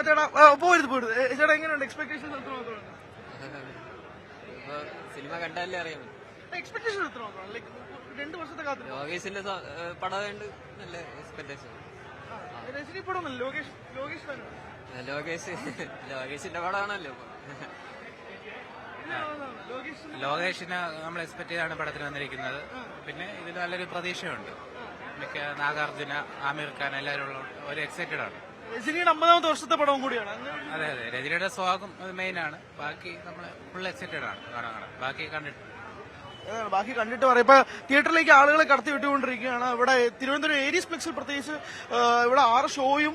ചേട്ടാ പോരുത് ചേട്ടാ എങ്ങനെയുണ്ട് എക്സ്പെക്ടേഷൻ സിനിമ കണ്ടാലേ അറിയാൻ എക്സ്പെക്ടേഷൻ എത്ര മാത്രമാണ് ലൈക്ക് 2 വർഷത്തെ കാലത്ത് ലോകേഷിന്റെ പടമുണ്ട് നല്ല എക്സ്പെക്ടേഷൻ. രജനി പടമൊന്നല്ല ലോകേഷിന്റെ പടമാണല്ലോ. ലോകേഷിനെ നമ്മൾ എക്സ്പെക്ട് ചെയ്താണ് പടത്തിന് വന്നിരിക്കുന്നത്. പിന്നെ ഇതിൽ നല്ലൊരു പ്രതീക്ഷയുണ്ട്. മിക്ക നാഗാർജുന, ആമിർ ഖാൻ എല്ലാവരും ഒരു എക്സൈറ്റഡ് ആണ്. രജനിയുടെ 50ാമത്തെ വർഷത്തെ പടവും കൂടിയാണ്. അതെ രജനിയുടെ സ്വാഗം മെയിൻ ആണ്. ബാക്കി നമ്മൾ ഫുൾ എക്സൈറ്റഡ് ആണ് കാണാൻ. ബാക്കി കണ്ടിട്ട് പറയാം. ഇപ്പൊ തിയേറ്ററിലേക്ക് ആളുകളെ കടത്തി വിട്ടുകൊണ്ടിരിക്കുകയാണ്. ഇവിടെ തിരുവനന്തപുരം ഏരീസ് പ്ലെക്സിൽ പ്രത്യേകിച്ച് ഇവിടെ 6 ഷോയും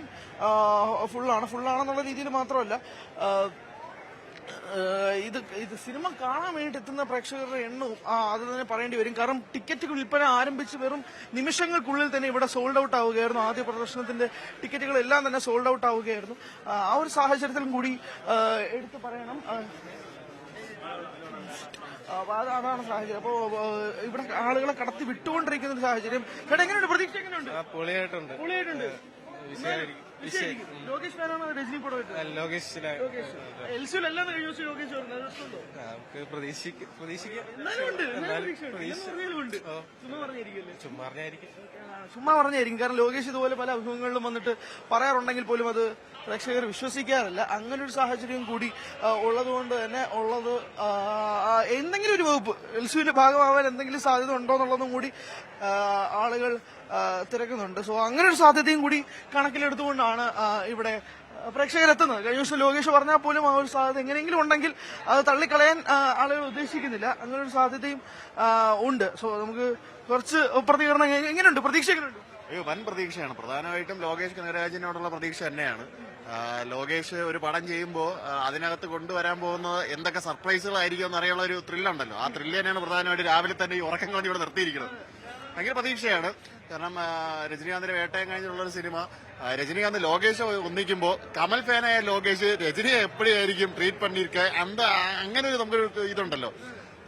ഫുള്ളാണെന്നുള്ള രീതിയിൽ മാത്രമല്ല ഇത് സിനിമ കാണാൻ വേണ്ടിയിട്ട് എത്തുന്ന പ്രേക്ഷകരുടെ എണ്ണവും അത് തന്നെ പറയേണ്ടി വരും. കാരണം ടിക്കറ്റ് വിൽപ്പന ആരംഭിച്ച് വെറും നിമിഷങ്ങൾക്കുള്ളിൽ തന്നെ ഇവിടെ സോൾഡ് ഔട്ട് ആവുകയായിരുന്നു. ആദ്യ പ്രദർശനത്തിന്റെ ടിക്കറ്റുകളെല്ലാം തന്നെ സോൾഡ് ഔട്ട് ആവുകയായിരുന്നു. ആ ഒരു സാഹചര്യത്തിലും കൂടി എടുത്തു പറയണം. അതാണ് സാഹചര്യം. അപ്പോ ഇവിടെ ആളുകളെ കടത്തി വിട്ടുകൊണ്ടിരിക്കുന്ന ഒരു സാഹചര്യം. ചേട്ടാ എങ്ങനെയുണ്ട്? പ്രതീക്ഷ എങ്ങനെയുണ്ട്? പൊളിയായിട്ടുണ്ട്. ലോകേഷ് ഫാനാണോ രജനി പടം? ലോകേഷ് എല്ലാം കഴിഞ്ഞ ദിവസം ലോകേഷ് ചുമ്മാ പറഞ്ഞായിരിക്കും. കാരണം ലോകേഷ് ഇതുപോലെ പല അഭിമുഖങ്ങളിലും വന്നിട്ട് പറയാറുണ്ടെങ്കിൽ പോലും അത് പ്രേക്ഷകർ വിശ്വസിക്കാറില്ല. അങ്ങനെ ഒരു സാഹചര്യം കൂടി ഉള്ളതുകൊണ്ട് തന്നെ എന്തെങ്കിലും ഒരു വകുപ്പ് എൽസുവിന്റെ ഭാഗമാവാൻ എന്തെങ്കിലും സാധ്യത ഉണ്ടോ എന്നുള്ളതും കൂടി ആളുകൾ തിരക്കുന്നുണ്ട്. സോ അങ്ങനെ ഒരു സാധ്യതയും കൂടി കണക്കിലെടുത്തുകൊണ്ടാണ് ഇവിടെ പ്രേക്ഷകരെത്തുന്നത്. കഴിഞ്ഞ ദിവസം ലോകേഷ് പറഞ്ഞാൽ പോലും ആ ഒരു സാധ്യത എങ്ങനെയെങ്കിലും ഉണ്ടെങ്കിൽ അത് തള്ളിക്കളയാൻ ആളുകൾ ഉദ്ദേശിക്കുന്നില്ല. അങ്ങനെ ഒരു സാധ്യതയും ഉണ്ട്. സോ നമുക്ക് കുറച്ച് പ്രതികരണം എങ്ങനെയുണ്ട്? പ്രതീക്ഷ എങ്ങനെയുണ്ട്? വൻ പ്രതീക്ഷയാണ്. പ്രധാനമായിട്ടും ലോകേഷ് കനകരാജിനോടുള്ള പ്രതീക്ഷ തന്നെയാണ്. ലോകേഷ് ഒരു പടം ചെയ്യുമ്പോൾ അതിനകത്ത് കൊണ്ടുവരാൻ പോകുന്നത് എന്തൊക്കെ സർപ്രൈസുകളായിരിക്കും എന്നറിയാനുള്ള ഒരു ത്രില്ലുണ്ടല്ലോ. ആ ത്രില്ല് തന്നെയാണ് പ്രധാനമായിട്ട് രാവിലെ തന്നെ ഈ ഉറക്കം കളഞ്ഞ് ഇവിടെ നിർത്തിയിരിക്കുന്നത്. ഭയങ്കര പ്രതീക്ഷയാണ്. കാരണം രജനീകാന്തിന്റെ വേട്ടയം കഴിഞ്ഞുള്ള ഒരു സിനിമ, രജനീകാന്ത് ലോകേഷ് ഒന്നിക്കുമ്പോൾ കമൽ ഫാനായ ലോകേഷ് രജനിയെ എപ്പോഴായിരിക്കും ട്രീറ്റ് പണിയിരിക്ക അങ്ങനെ ഒരു നമുക്കൊരു ഇതുണ്ടല്ലോ.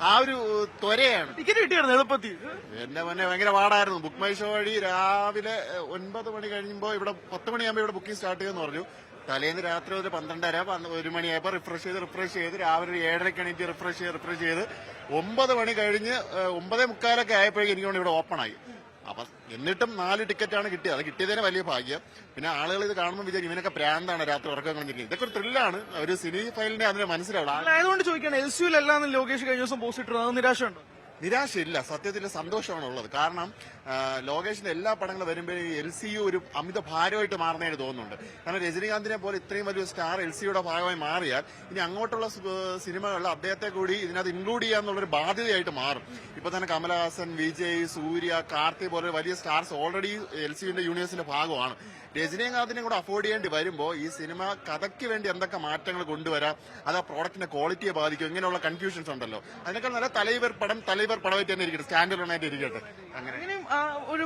ആ ഒരു ത്വരയാണ്. ടിക്കറ്റ് കിട്ടിയായിരുന്നു എളുപ്പത്തിൽ. എന്റെ മുന്നേ ഭയങ്കര പാടായിരുന്നു. ബുക്ക് മൈ ഷോ വഴി രാവിലെ 9 മണി കഴിയുമ്പോൾ ഇവിടെ 10 മണിയാകുമ്പോൾ ഇവിടെ ബുക്കിംഗ് സ്റ്റാർട്ട് ചെയ്യുമെന്ന് പറഞ്ഞു. തലേന്ന് രാത്രി ഒരു 12:30 1 മണിയായപ്പോൾ റിഫ്രഷ് ചെയ്ത് രാവിലെ 7:30 എണീറ്റ് റിഫ്രഷ് ചെയ്ത് 9 മണി കഴിഞ്ഞ് 9:45 ആയപ്പോഴേക്കും എനിക്ക് ഇവിടെ ഓപ്പൺ ആയി. അപ്പൊ എന്നിട്ടും 4 ടിക്കറ്റാണ് കിട്ടിയത്. അത് കിട്ടിയതിന് വലിയ ഭാഗ്യം. പിന്നെ ആളുകൾ ഇത് കാണുമ്പോൾ വിചാരിക്കും ഇവനൊക്കെ പ്രാന്താണ് രാത്രി ഉറക്കം കളഞ്ഞിരിക്കുന്നത്. ഇതൊക്കെ ഒരു ത്രില്ലാണ്. ഒരു സിനി ഫയലിനെ അതിന് മനസ്സിലാവുള്ളൂ. അതുകൊണ്ട് ചോദിക്കുകയാണ്, എൽസിയിലെല്ലാം ലോകേഷ് കഴിഞ്ഞ ദിവസം പോസ്റ്റ് ഇട്ടത് നിരാശയുണ്ടോ? നിരാശയില്ല, സത്യത്തിൽ സന്തോഷമാണ് ഉള്ളത്. കാരണം ലോകേഷിന്റെ എല്ലാ പടങ്ങളും വരുമ്പോഴും LCU ഒരു അമിത ഭാരമായിട്ട് മാറുന്നതായിട്ട് തോന്നുന്നുണ്ട്. കാരണം രജനീകാന്തിനെ പോലെ ഇത്രയും വലിയ സ്റ്റാർ LCUയുടെ ഭാഗമായി മാറിയാൽ ഇനി അങ്ങോട്ടുള്ള സിനിമകളിൽ അദ്ദേഹത്തെ കൂടി ഇതിനകത്ത് ഇൻക്ലൂഡ് ചെയ്യാന്നുള്ളൊരു ബാധ്യതയായിട്ട് മാറും. ഇപ്പൊ തന്നെ കമലഹാസൻ, വിജയ്, സൂര്യ, കാർത്തി പോലെ വലിയ സ്റ്റാർസ് ഓൾറെഡി LCUന്റെ യൂണിവേഴ്സിന്റെ ഭാഗമാണ്. രജനീകാന്തിനെ കൂടെ അഫോർഡ് ചെയ്യേണ്ടി വരുമ്പോൾ ഈ സിനിമ കഥയ്ക്ക് വേണ്ടി എന്തൊക്കെ മാറ്റങ്ങൾ കൊണ്ടുവരാം, അത് ആ പ്രോഡക്റ്റിന്റെ ക്വാളിറ്റിയെ ബാധിക്കും, ഇങ്ങനെയുള്ള കൺഫ്യൂഷൻസ് ഉണ്ടല്ലോ. അതിനേക്കാൾ നല്ല തലൈവർ പടമായിട്ട് തന്നെ ഇരിക്കട്ടെ, സ്റ്റാൻഡ് അലോൺ ആയിട്ട് ഇരിക്കട്ടെ. അങ്ങനെ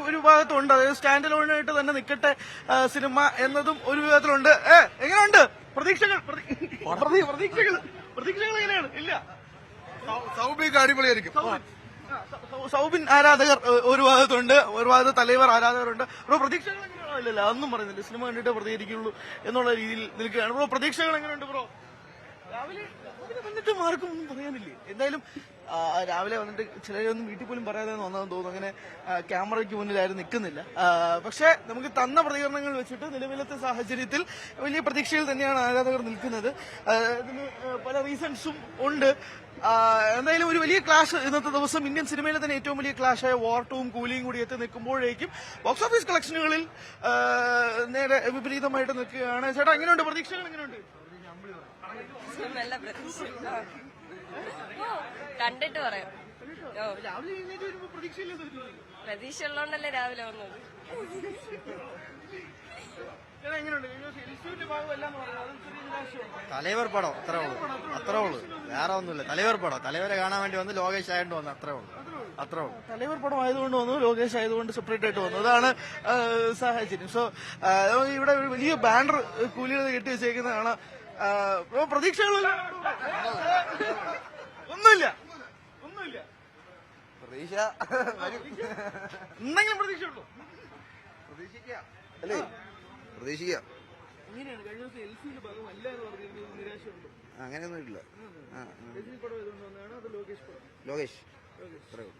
ഒരു ഭാഗത്തുണ്ട്. അതായത് സ്റ്റാൻഡ് അലോൺ ആയിട്ട് തന്നെ നിൽക്കട്ടെ സിനിമ എന്നതും ഒരു വിധത്തിലുണ്ട്. എങ്ങനെയുണ്ട് പ്രതീക്ഷകൾ എങ്ങനെയാണ്? ഇല്ല, സൗബിക്ക് അടിപൊളിയായിരിക്കും. സൗബിൻ ആരാധകർ ഒരു ഭാഗത്തുണ്ട്, ഒരു ഭാഗത്ത് തലൈവർ ആരാധകരുണ്ട്. പ്രതീക്ഷകൾ ഇല്ലല്ല, അതൊന്നും പറയുന്നില്ല. സിനിമ കണ്ടിട്ട് പ്രതികരിക്കുള്ളൂ എന്നുള്ള രീതിയിൽ നിൽക്കുകയാണ്. ബ്രോ പ്രതീക്ഷകൾ എങ്ങനെയുണ്ട്? ബ്രോ രാവിലെ വന്നിട്ട് മാർക്കും ഒന്നും പറയാനില്ലേ? എന്തായാലും രാവിലെ വന്നിട്ട് ചിലരൊന്നും വീട്ടിൽ പോലും പറയാതെ വന്നതെന്ന് തോന്നുന്നു. അങ്ങനെ ക്യാമറയ്ക്ക് മുന്നിലാരും നിൽക്കുന്നില്ല. പക്ഷെ നമുക്ക് തന്ന പ്രതികരണങ്ങൾ വെച്ചിട്ട് നിലവിലത്തെ സാഹചര്യത്തിൽ വലിയ പ്രതീക്ഷയിൽ തന്നെയാണ് ആരാധകർ നിൽക്കുന്നത്. ഇതിന് പല റീസൺസും ഉണ്ട്. എന്തായാലും ഒരു വലിയ ക്ലാഷ് ഇന്നത്തെ ദിവസം ഇന്ത്യൻ സിനിമയിലെ തന്നെ ഏറ്റവും വലിയ ക്ലാഷായ വാർ 2-ഉം കൂലിയും കൂടി എത്തി നിൽക്കുമ്പോഴേക്കും ബോക്സ് ഓഫീസ് കളക്ഷനുകളിൽ നേരെ വിപരീതമായിട്ട് നിൽക്കുകയാണ്. ചേട്ടാ എങ്ങനെയുണ്ട്? പ്രതീക്ഷകൾ എങ്ങനെയുണ്ട്? നല്ല പ്രതീക്ഷ കണ്ടിട്ട് പറയാം. പ്രതീക്ഷ ഉള്ളതുകൊണ്ടല്ലേ രാവിലെ വന്നത്. തലൈവർ പടം അത്രേ ഉള്ളൂ, വേറെ ഒന്നുമില്ല. തലൈവർ പടം, തലൈവരെ കാണാൻ വേണ്ടി വന്ന് ലോകേഷ് ആയിട്ട് വന്നു, അത്രേ ഉള്ളൂ. തലൈവർ പടം ആയതുകൊണ്ട് വന്നു, ലോകേഷ് ആയതുകൊണ്ട് സെപ്പറേറ്റ് ആയിട്ട് വന്നു. അതാണ് സാഹചര്യം. സോ ഇവിടെ ഒരു വലിയ ബാനർ കൂലികൾ കെട്ടി വെച്ചേക്കുന്നതാണ്. പ്രതീക്ഷകൾ ഒന്നുമില്ല. പ്രതീക്ഷ എന്തെങ്കിലും പ്രതീക്ഷ ഉള്ളൂ? പ്രതീക്ഷിക്കാം. അങ്ങനെയാണ് കഴിഞ്ഞ ദിവസം LC-യുടെ ഭാഗമല്ല എന്ന് പറഞ്ഞിരുന്നത് നിരാശയുണ്ട്. അങ്ങനെയൊന്നും ഇല്ല. രജനി പടം ഏതുകൊണ്ട് വന്നതാണ് അത് ലോകേഷ് പടം? ലോകേഷ് ലോകേഷ്